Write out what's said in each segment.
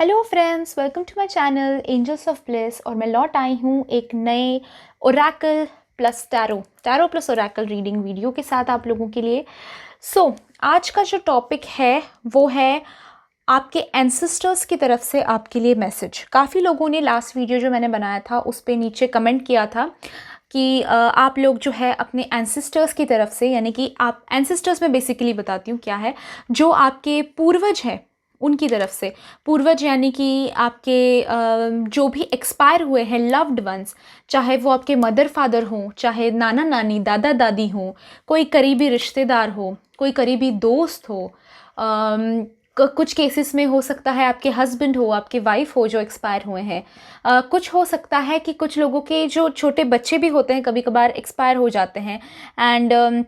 Hello friends, welcome to my channel Angels of Bliss. और मैं लौट आई हूँ एक नए oracle plus tarot plus oracle reading video के साथ आप लोगों के लिए। आज का जो टॉपिक है वो है आपके एंसेस्टर्स की तरफ से आपके लिए मैसेज। काफ़ी लोगों ने लास्ट वीडियो जो मैंने बनाया था उस पर नीचे कमेंट किया था कि आप लोग जो है अपने एंसेस्टर्स की तरफ से, यानी कि आप एंसेस्टर्स में बेसिकली बताती हूँ क्या है, जो आपके पूर्वज हैं उनकी तरफ से। पूर्वज यानी कि आपके जो भी एक्सपायर हुए हैं लव्ड वंस, चाहे वो आपके मदर फादर हों, चाहे नाना नानी दादा दादी हों, कोई करीबी रिश्तेदार हो, कोई करीबी दोस्त हो, कुछ केसेस में हो सकता है आपके हस्बैंड हो, आपके वाइफ हो जो एक्सपायर हुए हैं। कुछ हो सकता है कि कुछ लोगों के जो छोटे बच्चे भी होते हैं कभी कभार एक्सपायर हो जाते हैं। एंड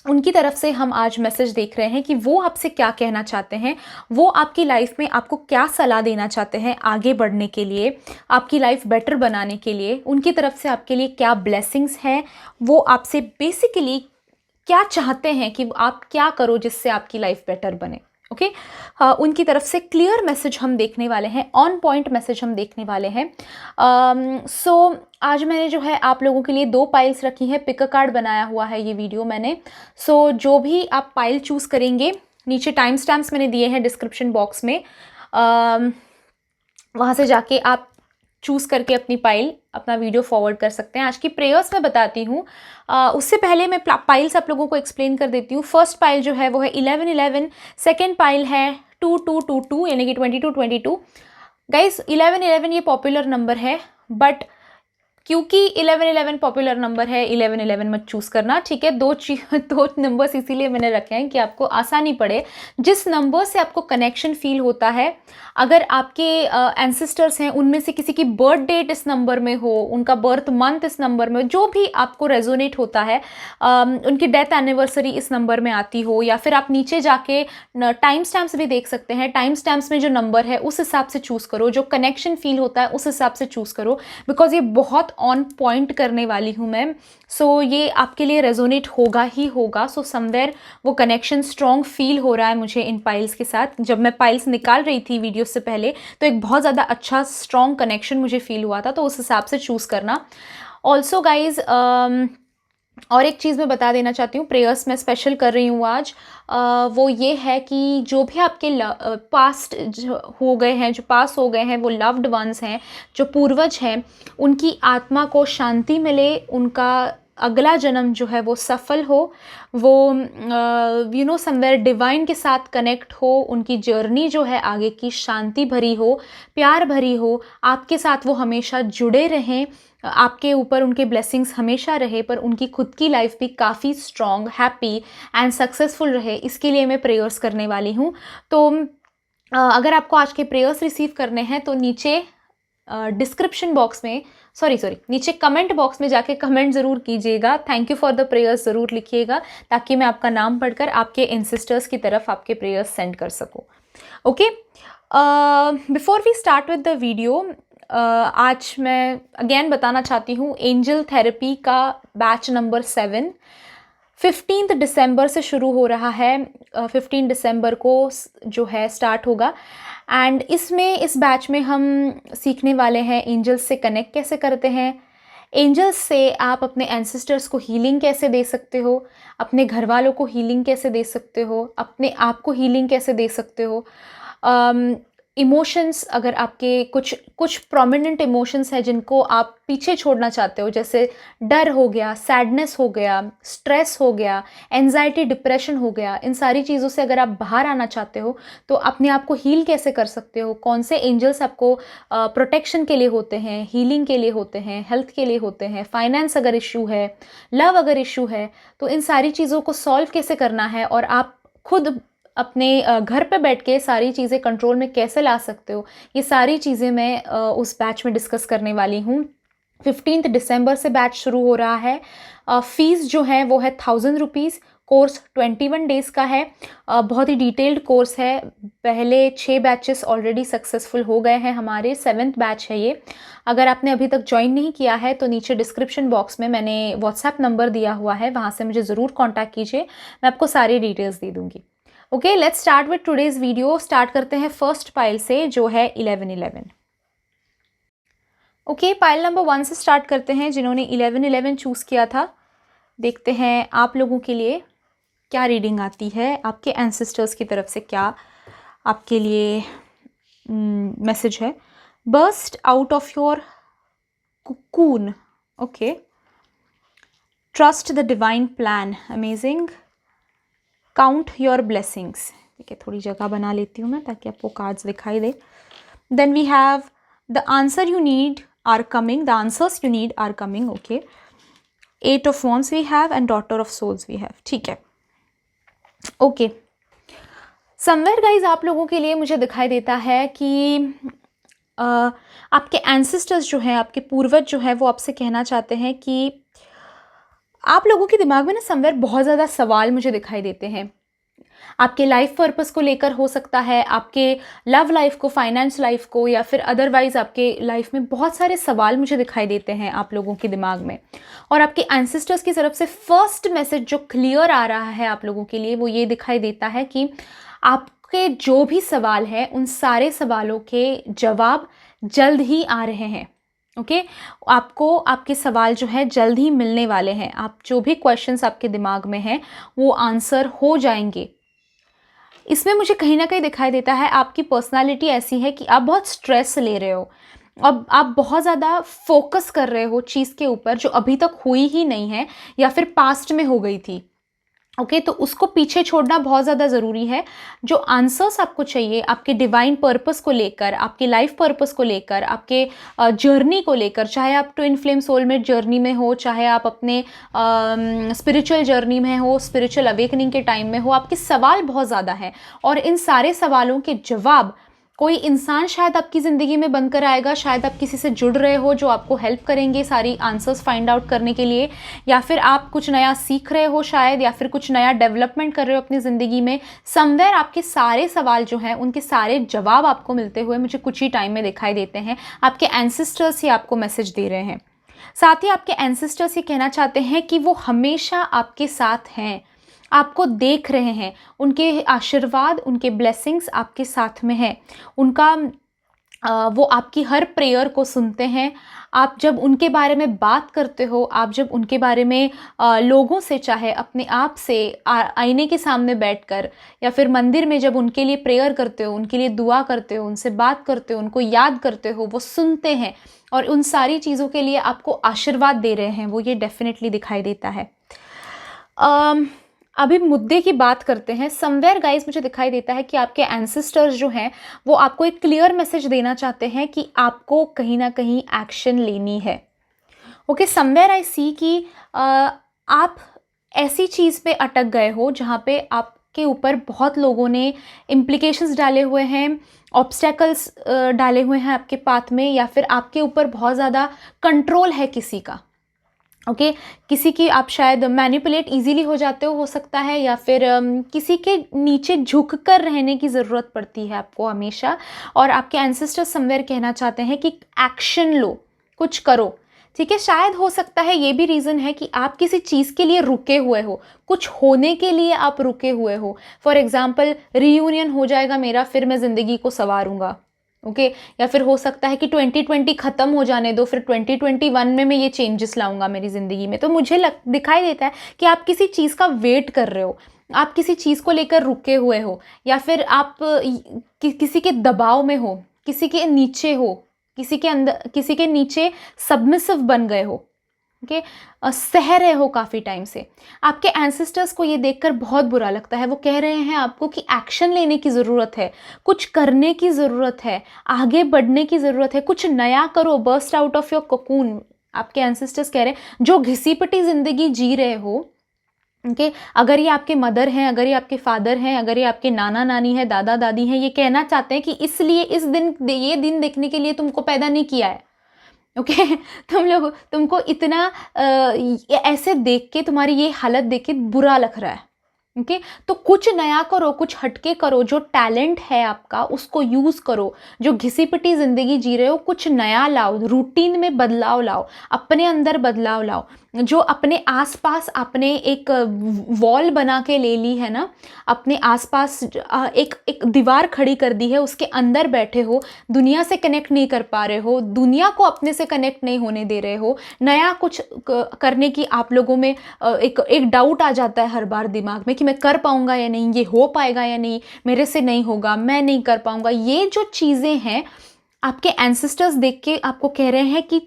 उनकी तरफ से हम आज मैसेज देख रहे हैं कि वो आपसे क्या कहना चाहते हैं, वो आपकी लाइफ में आपको क्या सलाह देना चाहते हैं आगे बढ़ने के लिए, आपकी लाइफ बेटर बनाने के लिए। उनकी तरफ से आपके लिए क्या ब्लेसिंग्स हैं, वो आपसे बेसिकली क्या चाहते हैं कि आप क्या करो जिससे आपकी लाइफ बेटर बने। ओके उनकी तरफ से क्लियर मैसेज हम देखने वाले हैं, ऑन पॉइंट मैसेज हम देखने वाले हैं। आज मैंने जो है आप लोगों के लिए 2 पाइल्स रखी हैं, पिक अ कार्ड बनाया हुआ है ये वीडियो मैंने। जो भी आप पाइल चूज करेंगे, नीचे टाइम स्टैम्प्स मैंने दिए हैं डिस्क्रिप्शन बॉक्स में, वहाँ से जाके आप चूज़ करके अपनी पाइल अपना वीडियो फॉरवर्ड कर सकते हैं। आज की प्रेयर्स मैं बताती हूँ, उससे पहले मैं पाइल्स आप लोगों को एक्सप्लेन कर देती हूँ। फर्स्ट पाइल जो है वो है 1111, सेकेंड पाइल है 2222 यानी कि 2222। गाइस 1111 ये पॉपुलर नंबर है, बट क्योंकि 1111 पॉपुलर नंबर है 1111 मत चूज़ करना, ठीक है। दो नंबर्स इसीलिए मैंने रखे हैं कि आपको आसानी पड़े। जिस नंबर से आपको कनेक्शन फील होता है, अगर आपके एंसेस्टर्स हैं उनमें से किसी की बर्थ डेट इस नंबर में हो, उनका बर्थ मंथ इस नंबर में, जो भी आपको रेजोनेट होता है, उनकी डेथ एनिवर्सरी इस नंबर में आती हो, या फिर आप नीचे जाके टाइम स्टैम्प्स भी देख सकते हैं। टाइम स्टैम्प्स में जो नंबर है उस हिसाब से चूज़ करो, जो कनेक्शन फील होता है उस हिसाब से चूज़ करो, बिकॉज ये बहुत ऑन पॉइंट करने वाली हूँ मैं। ये आपके लिए रेजोनेट होगा ही होगा। समवेयर वो कनेक्शन स्ट्रॉन्ग फील हो रहा है मुझे इन पाइल्स के साथ। जब मैं पाइल्स निकाल रही थी वीडियो से पहले तो एक बहुत ज़्यादा अच्छा स्ट्रॉन्ग कनेक्शन मुझे फील हुआ था, तो उस हिसाब से चूज़ करना। ऑल्सो गाइज और एक चीज़ मैं बता देना चाहती हूँ, प्रेयर्स मैं स्पेशल कर रही हूँ आज। वो ये है कि जो भी आपके पास्ट हो गए हैं, जो पास हो गए हैं, वो लव्ड वंस हैं, जो पूर्वज हैं, उनकी आत्मा को शांति मिले, उनका अगला जन्म जो है वो सफल हो, वो समवेयर डिवाइन के साथ कनेक्ट हो, उनकी जर्नी जो है आगे की शांति भरी हो, प्यार भरी हो, आपके साथ वो हमेशा जुड़े रहें, आपके ऊपर उनके ब्लेसिंग्स हमेशा रहे, पर उनकी खुद की लाइफ भी काफ़ी स्ट्रॉन्ग, हैप्पी एंड सक्सेसफुल रहे। इसके लिए मैं प्रेयर्स करने वाली हूँ। अगर आपको आज के प्रेयर्स रिसीव करने हैं तो नीचे डिस्क्रिप्शन बॉक्स में नीचे कमेंट बॉक्स में जाके कमेंट ज़रूर कीजिएगा, thank you for the prayers ज़रूर लिखिएगा, ताकि मैं आपका नाम पढ़कर आपके एंसेस्टर्स की तरफ आपके प्रेयर्स सेंड कर सकूँ। Okay, before we start with the video, आज मैं अगेन बताना चाहती हूँ, एंजल थेरेपी का बैच नंबर 7 15 दिसंबर से शुरू हो रहा है। 15 दिसंबर को जो है स्टार्ट होगा। एंड इस बैच में हम सीखने वाले हैं एंजल्स से कनेक्ट कैसे करते हैं, एंजल्स से आप अपने एंसेस्टर्स को हीलिंग कैसे दे सकते हो, अपने घर वालों को हीलिंग कैसे दे सकते हो, अपने आप को हीलिंग कैसे दे सकते हो। इमोशंस, अगर आपके कुछ प्रोमिनेंट इमोशंस हैं जिनको आप पीछे छोड़ना चाहते हो, जैसे डर हो गया, सैडनेस हो गया, स्ट्रेस हो गया, एंजाइटी, डिप्रेशन हो गया, इन सारी चीज़ों से अगर आप बाहर आना चाहते हो तो अपने आप को हील कैसे कर सकते हो, कौन से एंजल्स आपको प्रोटेक्शन के लिए होते हैं, हीलिंग के लिए होते हैं, हेल्थ के लिए होते हैं, फाइनेंस अगर इशू है, लव अगर इशू है, तो इन सारी चीज़ों को सॉल्व कैसे करना है, और आप खुद अपने घर पे बैठ के सारी चीज़ें कंट्रोल में कैसे ला सकते हो, ये सारी चीज़ें मैं उस बैच में डिस्कस करने वाली हूँ। 15 दिसंबर से बैच शुरू हो रहा है। फीस जो है वो है 1000 रुपीज़। कोर्स 21 डेज़ का है। बहुत ही डिटेल्ड कोर्स है। पहले 6 बैचेस ऑलरेडी सक्सेसफुल हो गए हैं हमारे, 7th बैच है ये। अगर आपने अभी तक ज्वाइन नहीं किया है तो नीचे डिस्क्रिप्शन बॉक्स में मैंने व्हाट्सएप नंबर दिया हुआ है, वहाँ से मुझे ज़रूर कॉन्टैक्ट कीजिए, मैं आपको सारी डिटेल्स दे दूँगी। Okay, let's start with today's video. Start करते हैं फर्स्ट पाइल से जो है 1111। ओके, पाइल नंबर 1 से स्टार्ट करते हैं जिन्होंने 1111 चूज़ किया था। देखते हैं आप लोगों के लिए क्या रीडिंग आती है, आपके एंसेस्टर्स की तरफ से क्या आपके लिए मैसेज है। Burst out of your cocoon, okay, trust the divine plan, amazing, count your blessings. ठीक है, थोड़ी जगह बना लेती हूँ मैं ताकि आपको कार्ड्स दिखाई दे। Then we have the answer you need are coming, the answers you need are coming, okay. 8 of wands we have and daughter of souls we have. ठीक है, ओके। समवेयर गाइज आप लोगों के लिए मुझे दिखाई देता है कि आपके एंसेस्टर्स जो हैं, आपके पूर्वज जो है वो आपसे कहना चाहते हैं कि आप लोगों के दिमाग में ना समवेयर बहुत ज़्यादा सवाल मुझे दिखाई देते हैं। आपके लाइफ पर्पस को लेकर हो सकता है, आपके लव लाइफ को, फाइनेंस लाइफ को, या फिर अदरवाइज आपके लाइफ में बहुत सारे सवाल मुझे दिखाई देते हैं आप लोगों के दिमाग में। और आपके एंसेस्टर्स की तरफ से फर्स्ट मैसेज जो क्लियर आ रहा है आप लोगों के लिए वो ये दिखाई देता है कि आपके जो भी सवाल हैं उन सारे सवालों के जवाब जल्द ही आ रहे हैं। ओके, आपको आपके सवाल जो है जल्द ही मिलने वाले हैं। आप जो भी क्वेश्चंस आपके दिमाग में हैं वो आंसर हो जाएंगे। इसमें मुझे कहीं ना कहीं दिखाई देता है आपकी पर्सनालिटी ऐसी है कि आप बहुत स्ट्रेस ले रहे हो, अब आप बहुत ज़्यादा फोकस कर रहे हो चीज़ के ऊपर जो अभी तक हुई ही नहीं है या फिर पास्ट में हो गई थी। ओके, तो उसको पीछे छोड़ना बहुत ज़्यादा ज़रूरी है। जो आंसर्स आपको चाहिए आपके डिवाइन पर्पस को लेकर, आपके लाइफ पर्पस को लेकर, आपके जर्नी को लेकर, चाहे आप ट्विन फ्लेम सोलमेट जर्नी में हो, चाहे आप अपने स्पिरिचुअल जर्नी में हो, स्पिरिचुअल अवेकनिंग के टाइम में हो, आपके सवाल बहुत ज़्यादा हैं। और इन सारे सवालों के जवाब कोई इंसान शायद आपकी ज़िंदगी में बनकर आएगा, शायद आप किसी से जुड़ रहे हो जो आपको हेल्प करेंगे सारी आंसर्स फाइंड आउट करने के लिए, या फिर आप कुछ नया सीख रहे हो शायद, या फिर कुछ नया डेवलपमेंट कर रहे हो अपनी ज़िंदगी में। समवेयर आपके सारे सवाल जो हैं उनके सारे जवाब आपको मिलते हुए मुझे कुछ ही टाइम में दिखाई देते हैं। आपके एंसेस्टर्स ही आपको मैसेज दे रहे हैं। साथ ही आपके एंसेस्टर्स ये कहना चाहते हैं कि वो हमेशा आपके साथ हैं, आपको देख रहे हैं, उनके आशीर्वाद, उनके ब्लेसिंग्स आपके साथ में हैं, उनका वो आपकी हर प्रेयर को सुनते हैं। आप जब उनके बारे में बात करते हो, आप जब उनके बारे में लोगों से, चाहे अपने आप से आईने के सामने बैठकर या फिर मंदिर में जब उनके लिए प्रेयर करते हो, उनके लिए दुआ करते हो, उनसे बात करते हो, उनको याद करते हो, वो सुनते हैं और उन सारी चीज़ों के लिए आपको आशीर्वाद दे रहे हैं, वो ये डेफिनेटली दिखाई देता है। अभी मुद्दे की बात करते हैं। समवेयर गाइस मुझे दिखाई देता है कि आपके एंसेस्टर्स जो हैं वो आपको एक क्लियर मैसेज देना चाहते हैं कि आपको कहीं ना कहीं एक्शन लेनी है। ओके, समवेयर आई सी कि आप ऐसी चीज़ पे अटक गए हो जहाँ पे आपके ऊपर बहुत लोगों ने इम्प्लीकेशंस डाले हुए हैं, ऑब्स्टेकल्स डाले हुए हैं आपके पाथ में, या फिर आपके ऊपर बहुत ज़्यादा कंट्रोल है किसी का। ओके, किसी की आप शायद मैनिपुलेट इजीली हो जाते हो सकता है, या फिर किसी के नीचे झुक कर रहने की ज़रूरत पड़ती है आपको हमेशा। और आपके एंसेस्टर्स समवेयर कहना चाहते हैं कि एक्शन लो, कुछ करो। ठीक है, शायद हो सकता है ये भी रीज़न है कि आप किसी चीज़ के लिए रुके हुए हो, कुछ होने के लिए आप रुके हुए हो। फॉर एग्जाम्पल, रीयूनियन हो जाएगा मेरा, फिर मैं ज़िंदगी को संवारूंगा। ओके, या फिर हो सकता है कि 2020 ख़त्म हो जाने दो, फिर 2021 में मैं ये चेंजेस लाऊंगा मेरी ज़िंदगी में। तो मुझे दिखाई देता है कि आप किसी चीज़ का वेट कर रहे हो, आप किसी चीज़ को लेकर रुके हुए हो, या फिर आप किसी के दबाव में हो, किसी के नीचे हो, किसी के अंदर, किसी के नीचे सबमिसिव बन गए हो। ओके, सह रहे हो काफ़ी टाइम से। आपके एंसेस्टर्स को ये देखकर बहुत बुरा लगता है। वो कह रहे हैं आपको कि एक्शन लेने की ज़रूरत है, कुछ करने की ज़रूरत है, आगे बढ़ने की ज़रूरत है, कुछ नया करो, burst out of your cocoon. आपके एंसेस्टर्स कह रहे हैं जो घिसी पिटी ज़िंदगी जी रहे हो, ओके, अगर ये आपके मदर हैं, अगर ये आपके फादर हैं, अगर ये आपके नाना नानी है, दादा दादी हैं, ये कहना चाहते हैं कि इसलिए ये दिन देखने के लिए तुमको पैदा नहीं किया है। ओके, तुमको इतना ऐसे देख के, तुम्हारी ये हालत देख के बुरा लग रहा है। ओके, तो कुछ नया करो, कुछ हटके करो, जो टैलेंट है आपका उसको यूज़ करो। जो घिसी पिटी ज़िंदगी जी रहे हो, कुछ नया लाओ, रूटीन में बदलाव लाओ, अपने अंदर बदलाव लाओ। जो अपने आसपास आपने एक वॉल बना के ले ली है ना, अपने आसपास एक दीवार खड़ी कर दी है, उसके अंदर बैठे हो, दुनिया से कनेक्ट नहीं कर पा रहे हो, दुनिया को अपने से कनेक्ट नहीं होने दे रहे हो, नया कुछ करने की आप लोगों में एक डाउट आ जाता है हर बार दिमाग में कि मैं कर पाऊंगा या नहीं, ये हो पाएगा या नहीं, मेरे से नहीं होगा, मैं नहीं कर पाऊंगा। ये जो चीज़ें हैं आपके एंसेस्टर्स देख के आपको कह रहे हैं कि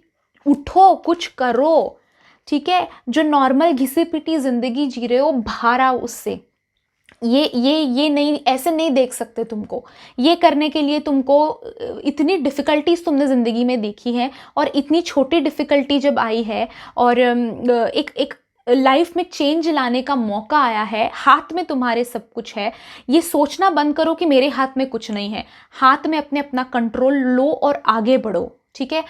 उठो, कुछ करो, ठीक है। जो नॉर्मल घिसी पिटी जिंदगी जी रहे हो, बाहर आओ उससे। ये नहीं, ऐसे नहीं देख सकते तुमको। ये करने के लिए तुमको इतनी डिफ़िकल्टीज तुमने ज़िंदगी में देखी है, और इतनी छोटी डिफ़िकल्टी जब आई है और एक लाइफ में चेंज लाने का मौका आया है, हाथ में तुम्हारे सब कुछ है। ये सोचना बंद करो कि मेरे हाथ में कुछ नहीं है। हाथ में अपना कंट्रोल लो और आगे बढ़ो, ठीक है।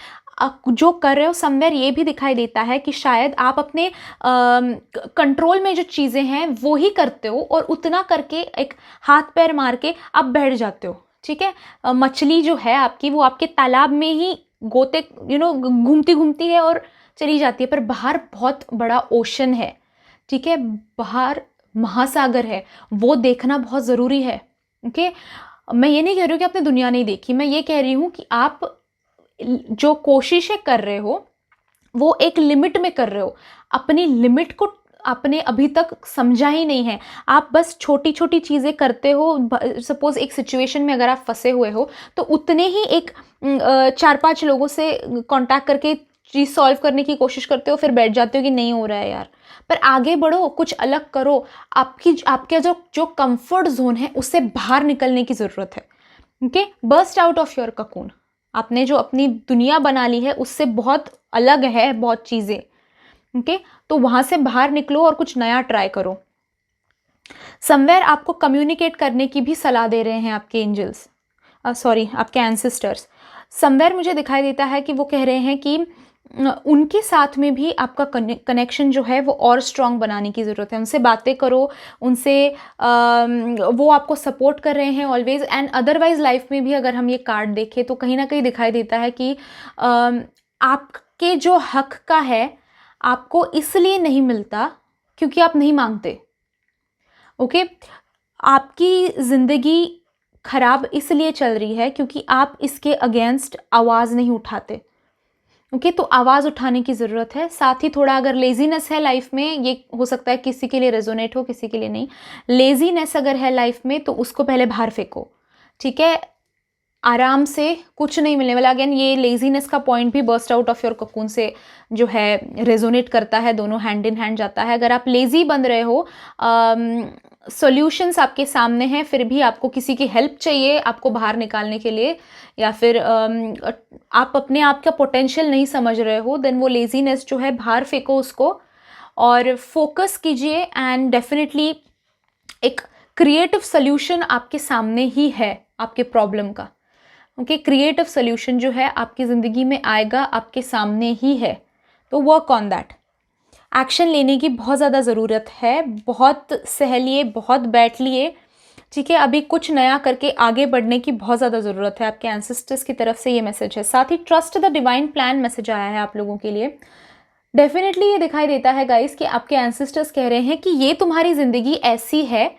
जो कर रहे हो समवेयर ये भी दिखाई देता है कि शायद आप अपने कंट्रोल में जो चीज़ें हैं वो ही करते हो, और उतना करके एक हाथ पैर मार के आप बैठ जाते हो, ठीक है। मछली जो है आपकी, वो आपके तालाब में ही गोते घूमती घूमती है और चली जाती है, पर बाहर बहुत बड़ा ओशन है, ठीक है, बाहर महासागर है, वो देखना बहुत ज़रूरी है, ओके। मैं ये नहीं कह रही हूँ कि आपने दुनिया नहीं देखी, मैं ये कह रही हूँ कि आप जो कोशिशें कर रहे हो वो एक लिमिट में कर रहे हो। अपनी लिमिट को आपने अभी तक समझा ही नहीं है। आप बस छोटी छोटी चीज़ें करते हो। सपोज एक सिचुएशन में अगर आप फंसे हुए हो तो उतने ही एक 4-5 लोगों से कांटेक्ट करके चीज़ सॉल्व करने की कोशिश करते हो, फिर बैठ जाते हो कि नहीं हो रहा है यार। पर आगे बढ़ो, कुछ अलग करो। आपके जो कंफर्ट जोन है उससे बाहर निकलने की ज़रूरत है, okay. Burst out of your cocoon. आपने जो अपनी दुनिया बना ली है उससे बहुत अलग है बहुत चीज़ें, ओके। तो वहाँ से बाहर निकलो और कुछ नया ट्राई करो। समवेयर आपको कम्युनिकेट करने की भी सलाह दे रहे हैं आपके एंजल्स, आपके एंसेस्टर्स। समवेयर मुझे दिखाई देता है कि वो कह रहे हैं कि उनके साथ में भी आपका कनेक्शन जो है वो और स्ट्रॉन्ग बनाने की ज़रूरत है। उनसे बातें करो, उनसे वो आपको सपोर्ट कर रहे हैं ऑलवेज। एंड अदरवाइज लाइफ में भी अगर हम ये कार्ड देखें तो कहीं ना कहीं दिखाई देता है कि आपके जो हक का है आपको इसलिए नहीं मिलता क्योंकि आप नहीं मांगते, ओके। आपकी ज़िंदगी खराब इसलिए चल रही है क्योंकि आप इसके अगेंस्ट आवाज़ नहीं उठाते, ओके। तो आवाज़ उठाने की ज़रूरत है। साथ ही थोड़ा अगर लेज़ीनेस है लाइफ में, ये हो सकता है किसी के लिए रेजोनेट हो, किसी के लिए नहीं। लेज़ीनेस अगर है लाइफ में तो उसको पहले बाहर फेंको, ठीक है। आराम से कुछ नहीं मिलने वाला। अगेन ये लेज़ीनेस का पॉइंट भी burst out of your cocoon से जो है रेजोनेट करता है, दोनों हैंड इन हैंड जाता है। अगर आप लेज़ी बन रहे हो, सॉल्यूशंस आपके सामने हैं, फिर भी आपको किसी की हेल्प चाहिए आपको बाहर निकालने के लिए, या फिर आप अपने आप का पोटेंशियल नहीं समझ रहे हो, देन वो लेज़ीनेस जो है बाहर फेंको उसको और फोकस कीजिए। एंड डेफिनेटली एक क्रिएटिव सोल्यूशन आपके सामने ही है आपके प्रॉब्लम का, ओके। क्रिएटिव सोल्यूशन जो है आपकी ज़िंदगी में आएगा, आपके सामने ही है। तो वर्क ऑन दैट। एक्शन लेने की बहुत ज़्यादा ज़रूरत है। बहुत सह लिए, बहुत बैठ लिए, ठीक है। अभी कुछ नया करके आगे बढ़ने की बहुत ज़्यादा ज़रूरत है। आपके एंसेस्टर्स की तरफ से ये मैसेज है। साथ ही trust the divine plan message आया है आप लोगों के लिए। डेफिनेटली ये दिखाई देता है गाइस कि आपके एंसेस्टर्स कह रहे हैं कि ये तुम्हारी ज़िंदगी ऐसी है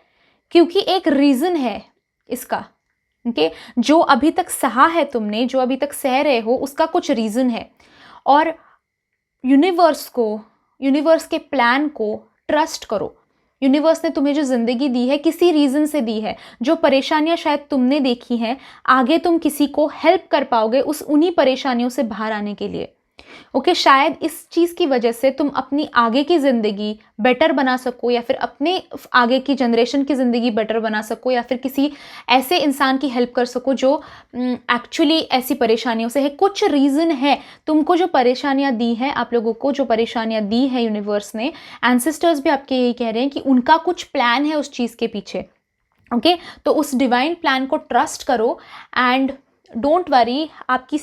क्योंकि एक रीज़न है इसका, ओके। जो अभी तक सहा है तुमने, जो अभी तक सह रहे हो, उसका कुछ रीज़न है। और यूनिवर्स के प्लान को ट्रस्ट करो। यूनिवर्स ने तुम्हें जो ज़िंदगी दी है किसी रीज़न से दी है। जो परेशानियां शायद तुमने देखी हैं, आगे तुम किसी को हेल्प कर पाओगे उन्हीं परेशानियों से बाहर आने के लिए, ओके। शायद इस चीज़ की वजह से तुम अपनी आगे की ज़िंदगी बेटर बना सको, या फिर अपने आगे की जनरेशन की ज़िंदगी बेटर बना सको, या फिर किसी ऐसे इंसान की हेल्प कर सको जो एक्चुअली ऐसी परेशानियों से है। कुछ रीज़न है तुमको जो परेशानियां दी हैं, आप लोगों को जो परेशानियां दी हैं यूनिवर्स ने। एंसेस्टर्स भी आपके यही कह रहे हैं कि उनका कुछ प्लान है उस चीज़ के पीछे, ओके। तो उस डिवाइन प्लान को ट्रस्ट करो एंड डोंट वरी। आपकी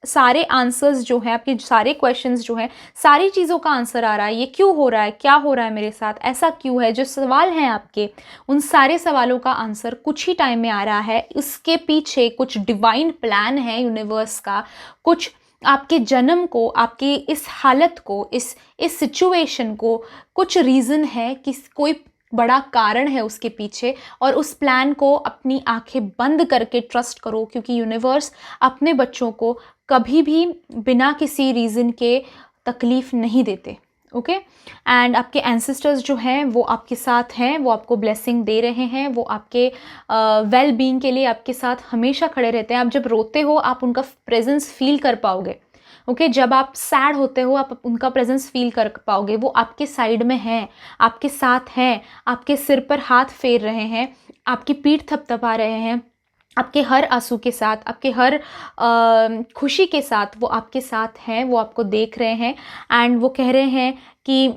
सारे आंसर्स जो हैं, आपके सारे क्वेश्चंस जो हैं, सारी चीज़ों का आंसर आ रहा है। ये क्यों हो रहा है, क्या हो रहा है मेरे साथ, ऐसा क्यों है, जो सवाल हैं आपके, उन सारे सवालों का आंसर कुछ ही टाइम में आ रहा है। इसके पीछे कुछ डिवाइन प्लान है यूनिवर्स का, कुछ आपके जन्म को, आपके इस हालत को, इस सिचुएशन को कुछ रीज़न है कि कोई बड़ा कारण है उसके पीछे, और उस प्लान को अपनी आंखें बंद करके ट्रस्ट करो, क्योंकि यूनिवर्स अपने बच्चों को कभी भी बिना किसी रीज़न के तकलीफ़ नहीं देते। ओके एंड आपके एंसेस्टर्स जो हैं वो आपके साथ हैं, वो आपको ब्लेसिंग दे रहे हैं, वो आपके वेल बीइंग के लिए आपके साथ हमेशा खड़े रहते हैं। आप जब रोते हो आप उनका प्रेजेंस फील कर पाओगे। ओके जब आप सैड होते हो आप उनका प्रेजेंस फील कर पाओगे। वो आपके साइड में हैं, आपके साथ हैं, आपके सिर पर हाथ फेर रहे हैं, आपकी पीठ थपथपा रहे हैं, आपके हर आंसू के साथ, आपके हर खुशी के साथ वो आपके साथ हैं, वो आपको देख रहे हैं एंड वो कह रहे हैं कि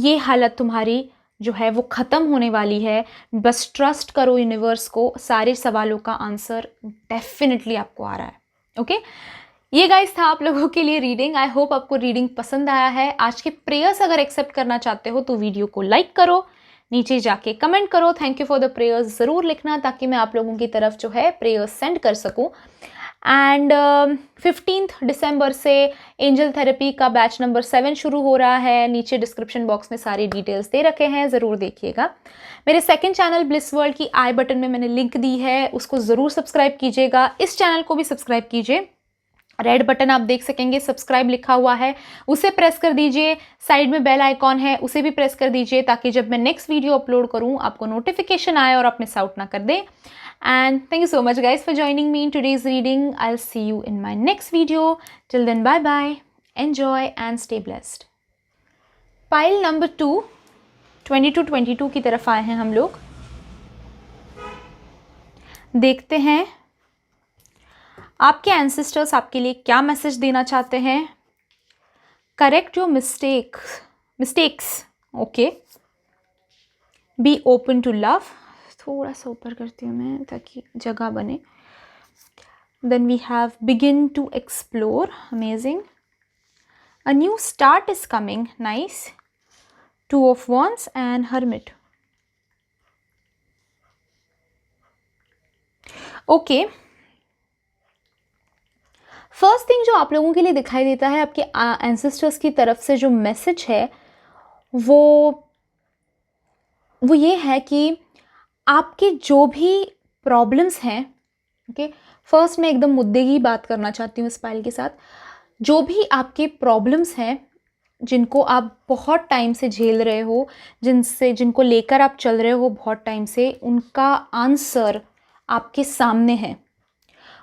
ये हालत तुम्हारी जो है वो ख़त्म होने वाली है, बस ट्रस्ट करो यूनिवर्स को, सारे सवालों का आंसर डेफिनेटली आपको आ रहा है। ओके ये गाइस था आप लोगों के लिए रीडिंग। आई होप आपको रीडिंग पसंद आया है। आज के प्रेयर्स अगर एक्सेप्ट करना चाहते हो तो वीडियो को लाइक करो, नीचे जाके कमेंट करो thank you for the prayers ज़रूर लिखना, ताकि मैं आप लोगों की तरफ जो है प्रेयर्स सेंड कर सकूं। एंड 15 दिसंबर से एंजल थेरेपी का बैच नंबर 7 शुरू हो रहा है। नीचे डिस्क्रिप्शन बॉक्स में सारी डिटेल्स दे रखे हैं, ज़रूर देखिएगा। मेरे सेकंड चैनल ब्लिस वर्ल्ड की आई बटन में मैंने लिंक दी है, उसको ज़रूर सब्सक्राइब कीजिएगा। इस चैनल को भी सब्सक्राइब कीजिए, रेड बटन आप देख सकेंगे, सब्सक्राइब लिखा हुआ है, उसे प्रेस कर दीजिए। साइड में बेल आइकॉन है, उसे भी प्रेस कर दीजिए, ताकि जब मैं नेक्स्ट वीडियो अपलोड करूं आपको नोटिफिकेशन आए और आप मिस आउट ना कर दें। And thank you so much guys for joining me in today's reading. I will see you in my next video. Till then bye bye, enjoy and stay blessed. Pile number 2 22 की तरफ आए हैं हम लोग। देखते हैं आपके एंसेस्टर्स आपके लिए क्या मैसेज देना चाहते हैं। Correct your mistakes. Okay be open to love. थोड़ा सा ऊपर करती हूँ मैं ताकि जगह बने। Then we have begin to explore. Amazing. A new start is coming. Nice. 2 of Wands and Hermit. Okay first thing जो आप लोगों के लिए दिखाई देता है आपके एंसेस्टर्स की तरफ से जो मैसेज है वो ये है कि आपके जो भी प्रॉब्लम्स हैं, ओके फर्स्ट मैं एकदम मुद्दे की बात करना चाहती हूँ इस फाइल के साथ। जो भी आपके प्रॉब्लम्स हैं जिनको आप बहुत टाइम से झेल रहे हो, जिनको लेकर आप चल रहे हो बहुत टाइम से, उनका आंसर आपके सामने है,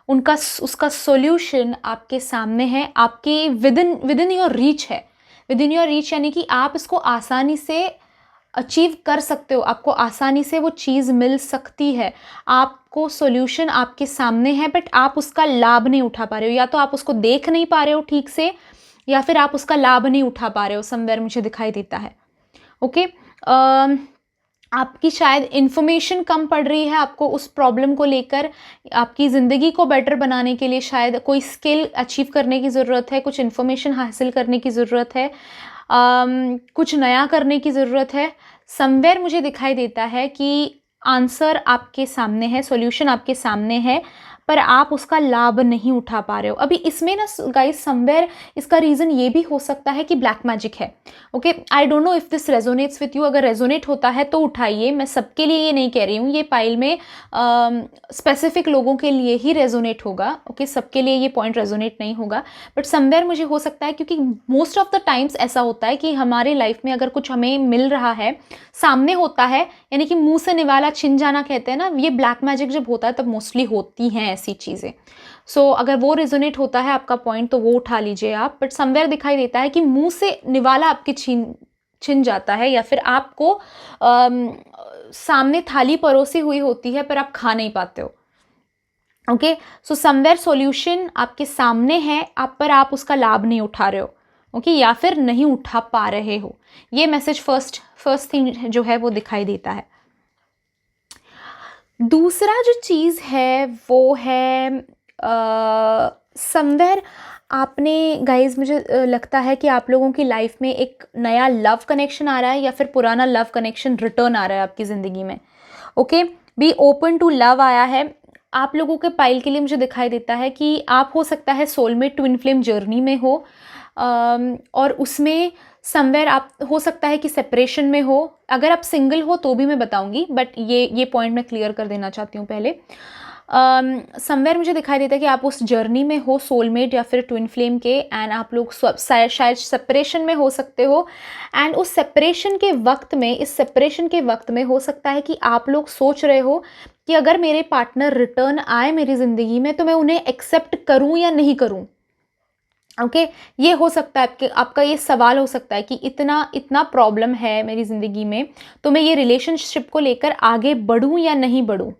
उसका सॉल्यूशन आपके सामने है, आपके विद इन योर रीच है। विद इन योर रीच यानी कि आप इसको आसानी से अचीव कर सकते हो, आपको आसानी से वो चीज़ मिल सकती है। आपको सॉल्यूशन आपके सामने है बट आप उसका लाभ नहीं उठा पा रहे हो, या तो आप उसको देख नहीं पा रहे हो ठीक से, या फिर आप उसका लाभ नहीं उठा पा रहे हो। समवेयर मुझे दिखाई देता है। ओके आपकी शायद इन्फॉर्मेशन कम पड़ रही है आपको उस प्रॉब्लम को लेकर। आपकी ज़िंदगी को बेटर बनाने के लिए शायद कोई स्किल अचीव करने की ज़रूरत है, कुछ इन्फॉर्मेशन हासिल करने की ज़रूरत है, कुछ नया करने की ज़रूरत है। समवेयर मुझे दिखाई देता है कि आंसर आपके सामने है, सॉल्यूशन आपके सामने है, पर आप उसका लाभ नहीं उठा पा रहे हो अभी। इसमें ना गाइस समवेयर इसका रीज़न ये भी हो सकता है कि ब्लैक मैजिक है। Okay I don't know if this resonates with you. अगर रेजोनेट होता है तो उठाइए, मैं सबके लिए ये नहीं कह रही हूँ, ये पाइल में स्पेसिफिक लोगों के लिए ही रेजोनेट होगा। ओके सबके लिए ये पॉइंट रेजोनेट नहीं होगा, बट समवेयर मुझे हो सकता है, क्योंकि मोस्ट ऑफ द टाइम्स ऐसा होता है कि हमारे लाइफ में अगर कुछ हमें मिल रहा है, सामने होता है, यानी कि मुंह से निवाला छिन जाना कहते हैं ना, ये ब्लैक मैजिक जब होता है तब मोस्टली होती हैं ऐसी चीज़ें। सो अगर वो रेजोनेट होता है आपका पॉइंट तो वो उठा लीजिए आप। बट समवेयर दिखाई देता है कि मुंह से निवाला आपके छिन जाता है, या फिर आपको सामने थाली परोसी हुई होती है पर आप खा नहीं पाते हो। ओके सो समवेयर सॉल्यूशन आपके सामने है, आप उसका लाभ नहीं उठा रहे हो। ओके या फिर नहीं उठा पा रहे हो। ये मैसेज फर्स्ट थिंग जो है वो दिखाई देता है। दूसरा जो चीज़ है वो है समवेयर आपने गाइज, मुझे लगता है कि आप लोगों की लाइफ में एक नया लव कनेक्शन आ रहा है, या फिर पुराना लव कनेक्शन रिटर्न आ रहा है आपकी ज़िंदगी में। Okay be open to love आया है। आप लोगों के पाइल के लिए मुझे दिखाई देता है कि आप हो सकता है सोलमेट ट्विन फ्लेम जर्नी में हो, और उसमें समवेयर आप हो सकता है कि सेपरेशन में हो। अगर आप सिंगल हो तो भी मैं बताऊंगी, बट ये पॉइंट मैं क्लियर कर देना चाहती हूँ पहले। समवेयर मुझे दिखाई देता है कि आप उस जर्नी में हो सोलमेट या फिर ट्विन फ्लेम के, एंड आप लोग शायद सेपरेशन में हो सकते हो। एंड उस सेपरेशन के वक्त में, इस सेपरेशन के वक्त में हो सकता है कि आप लोग सोच रहे हो कि अगर मेरे पार्टनर रिटर्न आए मेरी ज़िंदगी में तो मैं उन्हें एक्सेप्ट करूं या नहीं करूं। ओके ये हो सकता है आपका ये सवाल हो सकता है कि इतना प्रॉब्लम है मेरी ज़िंदगी में, तो मैं ये रिलेशनशिप को लेकर आगे बढ़ूं या नहीं बढ़ूं।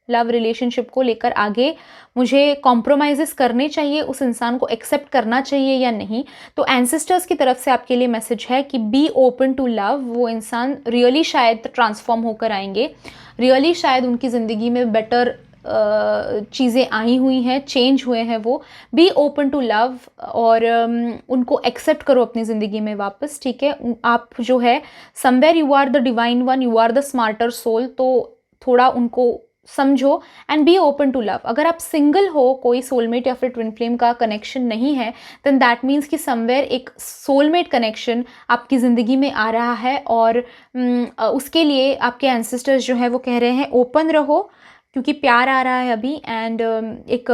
लव रिलेशनशिप को लेकर आगे मुझे कॉम्प्रोमाइज़ेस करने चाहिए, उस इंसान को एक्सेप्ट करना चाहिए या नहीं। तो एंसेस्टर्स की तरफ से आपके लिए मैसेज है कि बी ओपन टू लव। वो इंसान रियली शायद ट्रांसफॉर्म होकर आएंगे, रियली शायद उनकी ज़िंदगी में बेटर चीज़ें आई हुई हैं, चेंज हुए हैं वो। बी ओपन टू लव, और उनको एक्सेप्ट करो अपनी ज़िंदगी में वापस, ठीक है। आप जो है somewhere you are the divine one, you are the smarter soul, तो थोड़ा उनको समझो and be open to love. अगर आप सिंगल हो, कोई सोलमेट या फिर ट्विन फ्लेम का कनेक्शन नहीं है, देन दैट मीन्स कि समवेयर एक सोलमेट कनेक्शन आपकी ज़िंदगी में आ रहा है, और उसके लिए आपके एंसेस्टर्स जो है वो कह रहे हैं ओपन रहो, क्योंकि प्यार आ रहा है अभी। एंड एक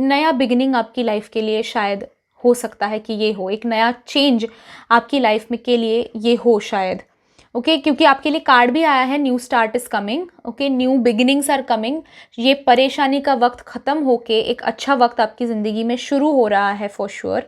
नया बिगिनिंग आपकी लाइफ के लिए शायद हो सकता है कि ये हो, एक नया चेंज आपकी लाइफ में के लिए ये हो शायद। ओके क्योंकि आपके लिए कार्ड भी आया है new start is coming. Okay new beginnings are coming. ये परेशानी का वक्त ख़त्म होके एक अच्छा वक्त आपकी ज़िंदगी में शुरू हो रहा है for sure.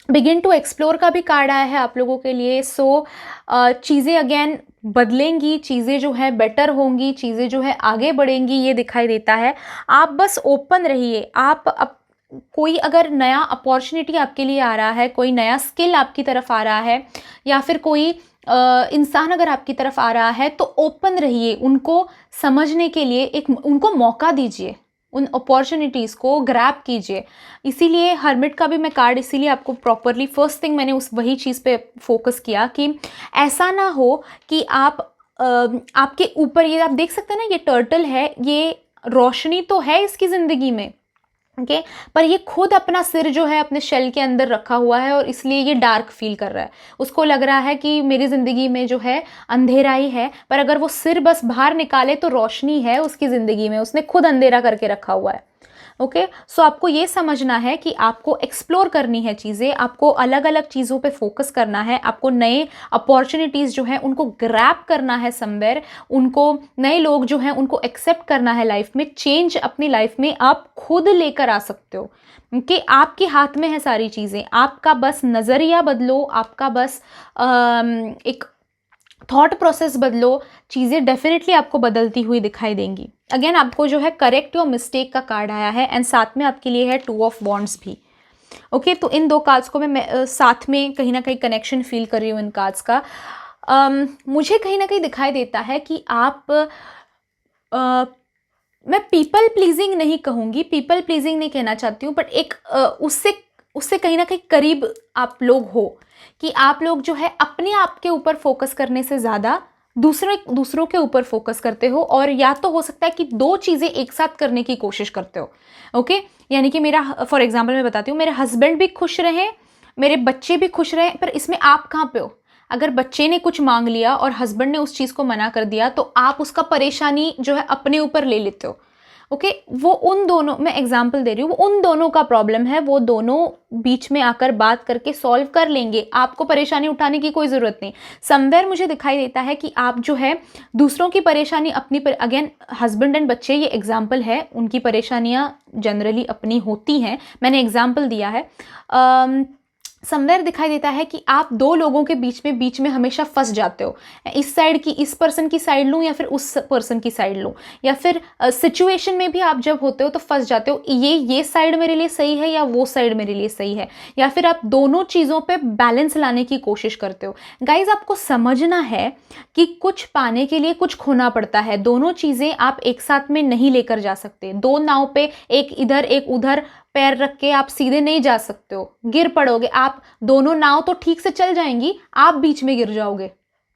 Begin to explore का भी कार्ड आया है आप लोगों के लिए। सो चीज़ें अगेन बदलेंगी, चीज़ें जो है बेटर होंगी, चीज़ें जो है आगे बढ़ेंगी, ये दिखाई देता है। आप बस ओपन रहिए। कोई अगर नया अपॉर्चुनिटी आपके लिए आ रहा है, कोई नया स्किल आपकी तरफ आ रहा है, या फिर कोई इंसान अगर आपकी तरफ आ रहा है, तो ओपन रहिए, उनको समझने के लिए उनको मौका दीजिए, उन अपॉर्चुनिटीज़ को ग्रैब कीजिए। इसीलिए हर्मिट का भी मैं कार्ड इसीलिए आपको प्रॉपरली फर्स्ट थिंग मैंने वही चीज़ पे फोकस किया कि ऐसा ना हो कि आपके ऊपर, ये आप देख सकते हैं ना, ये टर्टल है, ये रोशनी तो है इसकी ज़िंदगी में, ओके पर ये खुद अपना सिर जो है अपने शेल के अंदर रखा हुआ है, और इसलिए ये डार्क फील कर रहा है। उसको लग रहा है कि मेरी ज़िंदगी में जो है अंधेरा ही है, पर अगर वो सिर बस बाहर निकाले तो रोशनी है उसकी ज़िंदगी में, उसने खुद अंधेरा करके रखा हुआ है। ओके सो आपको ये समझना है कि आपको एक्सप्लोर करनी है चीज़ें, आपको अलग अलग चीज़ों पे फोकस करना है, आपको नए अपॉर्चुनिटीज़ जो है उनको ग्रैब करना है समवेयर, उनको नए लोग जो हैं उनको एक्सेप्ट करना है लाइफ में। चेंज अपनी लाइफ में आप खुद लेकर आ सकते हो, कि आपके हाथ में है सारी चीज़ें। आपका बस नज़रिया बदलो, आपका बस एक थॉट प्रोसेस बदलो, चीज़ें डेफिनेटली आपको बदलती हुई दिखाई देंगी। अगेन आपको जो है करेक्ट योर मिस्टेक का कार्ड आया है, एंड साथ में आपके लिए है 2 ऑफ वॉन्ड्स भी। ओके तो इन 2 कार्ड्स को मैं साथ में कहीं ना कहीं कनेक्शन फील कर रही हूँ इन कार्ड्स का। मुझे कहीं ना कहीं दिखाई देता है कि मैं पीपल प्लीजिंग नहीं कहूँगी, पीपल प्लीजिंग नहीं कहना चाहती हूँ, बट एक उससे कहीं ना कहीं करीब आप लोग हो, कि आप लोग जो है अपने आप के ऊपर फोकस करने से ज़्यादा दूसरों के ऊपर फोकस करते हो, और या तो हो सकता है कि 2 चीज़ें एक साथ करने की कोशिश करते हो। ओके यानी कि मेरा फॉर एग्जांपल मैं बताती हूँ, मेरे हस्बैंड भी खुश रहें, मेरे बच्चे भी खुश रहें, पर इसमें आप कहाँ पे हो? अगर बच्चे ने कुछ मांग लिया और हस्बैंड ने उस चीज़ को मना कर दिया, तो आप उसका परेशानी जो है अपने ऊपर ले लेते हो। ओके वो उन दोनों, मैं एग्जांपल दे रही हूँ, वो उन दोनों का प्रॉब्लम है, वो दोनों बीच में आकर बात करके सॉल्व कर लेंगे, आपको परेशानी उठाने की कोई ज़रूरत नहीं। समवेयर मुझे दिखाई देता है कि आप जो है दूसरों की परेशानी अपनी पर, अगेन हस्बैंड एंड बच्चे ये एग्जाम्पल है, उनकी परेशानियाँ जनरली अपनी होती हैं, मैंने एग्जाम्पल दिया है। समवेयर दिखाई देता है कि आप 2 लोगों के बीच में हमेशा फंस जाते हो, इस साइड की, इस पर्सन की साइड लूँ या फिर उस पर्सन की साइड लूँ, या फिर सिचुएशन में भी आप जब होते हो तो फंस जाते हो, ये साइड मेरे लिए सही है या वो साइड मेरे लिए सही है, या फिर आप दोनों चीज़ों पे बैलेंस लाने की कोशिश करते हो। गाइज आपको समझना है कि कुछ पाने के लिए कुछ खोना पड़ता है, दोनों चीज़ें आप एक साथ में नहीं लेकर जा सकते। 2 नाव पे एक इधर एक उधर पैर रख के आप सीधे नहीं जा सकते हो, गिर पड़ोगे आप। दोनों नाव तो ठीक से चल जाएंगी, आप बीच में गिर जाओगे।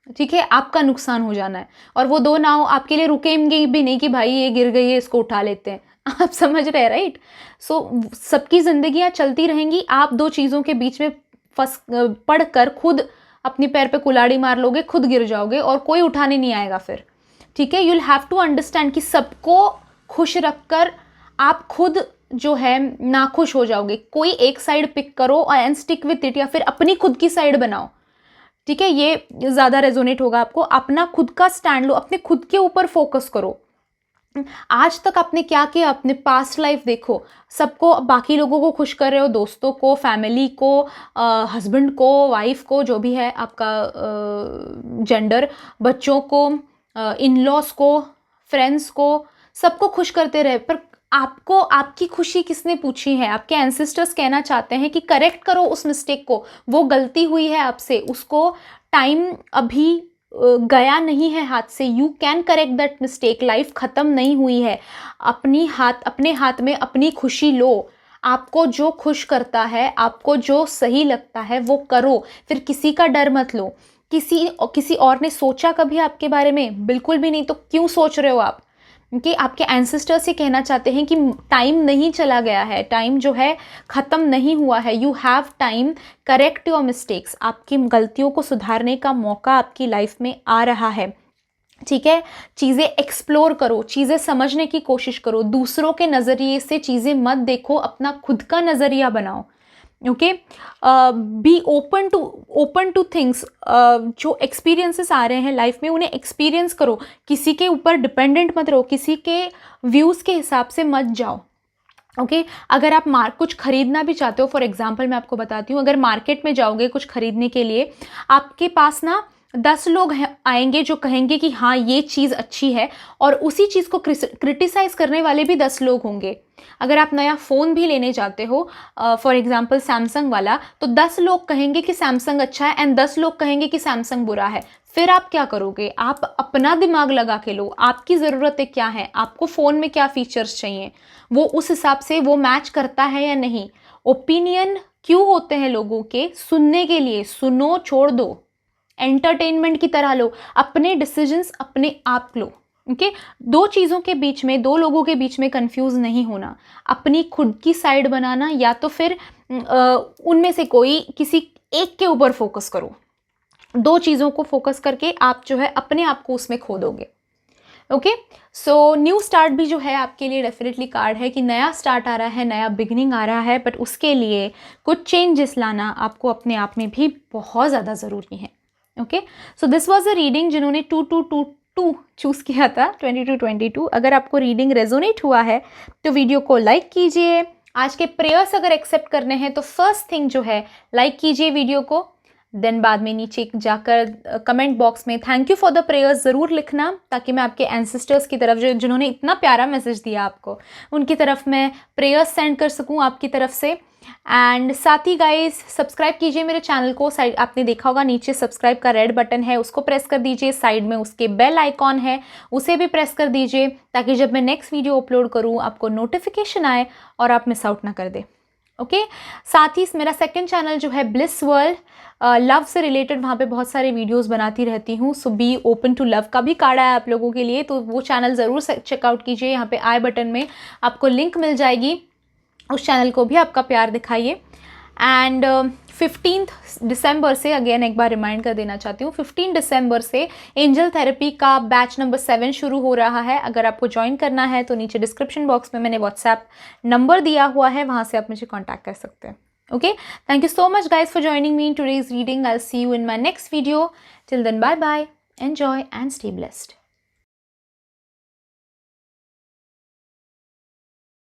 ठीक है, आपका नुकसान हो जाना है। और वो 2 नाव आपके लिए रुकेंगी भी नहीं कि भाई ये गिर गई है इसको उठा लेते हैं। आप समझ रहे हैं, राइट? सो सबकी ज़िंदगियाँ चलती रहेंगी, आप 2 चीज़ों के बीच में पड़ कर खुद अपने पैर पे कुल्हाड़ी मार लोगे, खुद गिर जाओगे और कोई उठाने नहीं आएगा फिर। ठीक है, you will have to understand कि सबको खुश रखकर आप खुद जो है नाखुश हो जाओगे। कोई एक साइड पिक करो एंड स्टिक विथ इट, या फिर अपनी खुद की साइड बनाओ। ठीक है, ये ज़्यादा रेजोनेट होगा आपको। अपना खुद का स्टैंड लो, अपने खुद के ऊपर फोकस करो। आज तक आपने क्या किया, अपने पास्ट लाइफ देखो, सबको, बाकी लोगों को खुश कर रहे हो, दोस्तों को, फैमिली को, हस्बैंड को, वाइफ को, जो भी है आपका जेंडर, बच्चों को, इन लॉज को, फ्रेंड्स को, सबको खुश करते रहे। पर आपको आपकी खुशी किसने पूछी है? आपके एंसेस्टर्स कहना चाहते हैं कि करेक्ट करो उस मिस्टेक को, वो गलती हुई है आपसे, उसको टाइम अभी गया नहीं है हाथ से। You can correct that mistake, life ख़त्म नहीं हुई है। अपने हाथ में अपनी खुशी लो। आपको जो खुश करता है, आपको जो सही लगता है वो करो, फिर किसी का डर मत लो। किसी और ने सोचा कभी आपके बारे में? बिल्कुल भी नहीं। तो क्यों सोच रहे हो आप? क्योंकि आपके एंसेस्टर्स ये कहना चाहते हैं कि टाइम नहीं चला गया है, टाइम जो है ख़त्म नहीं हुआ है। You have time, correct your mistakes. आपकी गलतियों को सुधारने का मौका आपकी लाइफ में आ रहा है। ठीक है, चीज़ें एक्सप्लोर करो, चीज़ें समझने की कोशिश करो, दूसरों के नज़रिए से चीज़ें मत देखो, अपना खुद का नज़रिया बनाओ। Okay, be open two things. जो एक्सपीरियंसेस आ रहे हैं लाइफ में, उन्हें एक्सपीरियंस करो। किसी के ऊपर डिपेंडेंट मत रहो, किसी के व्यूज़ के हिसाब से मत जाओ। ओके, अगर आप कुछ खरीदना भी चाहते हो, फॉर एग्जांपल मैं आपको बताती हूँ, अगर मार्केट में जाओगे कुछ खरीदने के लिए, आपके पास ना 10 लोग आएंगे जो कहेंगे कि हाँ ये चीज़ अच्छी है, और उसी चीज़ को क्रिटिसाइज़ करने वाले भी 10 लोग होंगे। अगर आप नया फ़ोन भी लेने जाते हो, फॉर एग्जांपल सैमसंग वाला, तो 10 लोग कहेंगे कि सैमसंग अच्छा है एंड 10 लोग कहेंगे कि सैमसंग बुरा है। फिर आप क्या करोगे? आप अपना दिमाग लगा के लो, आपकी ज़रूरतें क्या हैं, आपको फ़ोन में क्या फ़ीचर्स चाहिए, वो उस हिसाब से वो मैच करता है या नहीं। ओपिनियन क्यों होते हैं लोगों के? सुनने के लिए। सुनो, छोड़ दो, एंटरटेनमेंट की तरह लो, अपने डिसीजंस अपने आप लो। ओके, 2 चीज़ों के बीच में, 2 लोगों के बीच में कंफ्यूज नहीं होना, अपनी खुद की साइड बनाना, या तो फिर उनमें से कोई किसी एक के ऊपर फोकस करो। 2 चीज़ों को फोकस करके आप जो है अपने आप को उसमें खो दोगे। ओके, सो न्यू स्टार्ट भी जो है आपके लिए डेफिनेटली कार्ड है कि नया स्टार्ट आ रहा है, नया बिगिनिंग आ रहा है, बट उसके लिए कुछ चेंजेस लाना आपको अपने आप में भी बहुत ज़्यादा ज़रूरी है। Okay, so this was a reading जिन्होंने 2222 चूज़ किया था, 2222। अगर आपको रीडिंग रेजोनेट हुआ है तो वीडियो को लाइक कीजिए। आज के प्रेयर्स अगर एक्सेप्ट करने हैं तो फर्स्ट थिंग जो है, लाइक कीजिए वीडियो को। देन बाद में नीचे जाकर कमेंट बॉक्स में thank you for the prayers ज़रूर लिखना, ताकि मैं आपके एंसेस्टर्स की तरफ, जिन्होंने इतना प्यारा मैसेज दिया आपको, उनकी तरफ मैं प्रेयर्स सेंड कर सकूं आपकी तरफ से। एंड साथ ही गाइस, सब्सक्राइब कीजिए मेरे चैनल को। साइड आपने देखा होगा नीचे सब्सक्राइब का रेड बटन है, उसको प्रेस कर दीजिए। साइड में उसके बेल आइकॉन है, उसे भी प्रेस कर दीजिए, ताकि जब मैं नेक्स्ट वीडियो अपलोड करूँ आपको नोटिफिकेशन आए और आप मिस आउट ना कर दे। ओके, साथ ही मेरा सेकंड चैनल जो है ब्लिस वर्ल्ड, लव से रिलेटेड, वहाँ पे बहुत सारे वीडियोस बनाती रहती हूँ। सो बी ओपन टू लव का भी कार्ड आया आप लोगों के लिए, तो वो चैनल ज़रूर चेकआउट कीजिए। यहाँ पे आई बटन में आपको लिंक मिल जाएगी, उस चैनल को भी आपका प्यार दिखाइए। एंड 15 दिसंबर से, अगेन एक बार रिमाइंड कर देना चाहती हूँ, 15 दिसंबर से एंजल थेरेपी का बैच नंबर 7 शुरू हो रहा है। अगर आपको ज्वाइन करना है तो नीचे डिस्क्रिप्शन बॉक्स में मैंने व्हाट्सएप नंबर दिया हुआ है, वहाँ से आप मुझे कॉन्टैक्ट कर सकते हैं। Okay, thank you so much guys for joining me in today's reading. I will see you in my next video. Till then, bye bye, enjoy and stay blessed.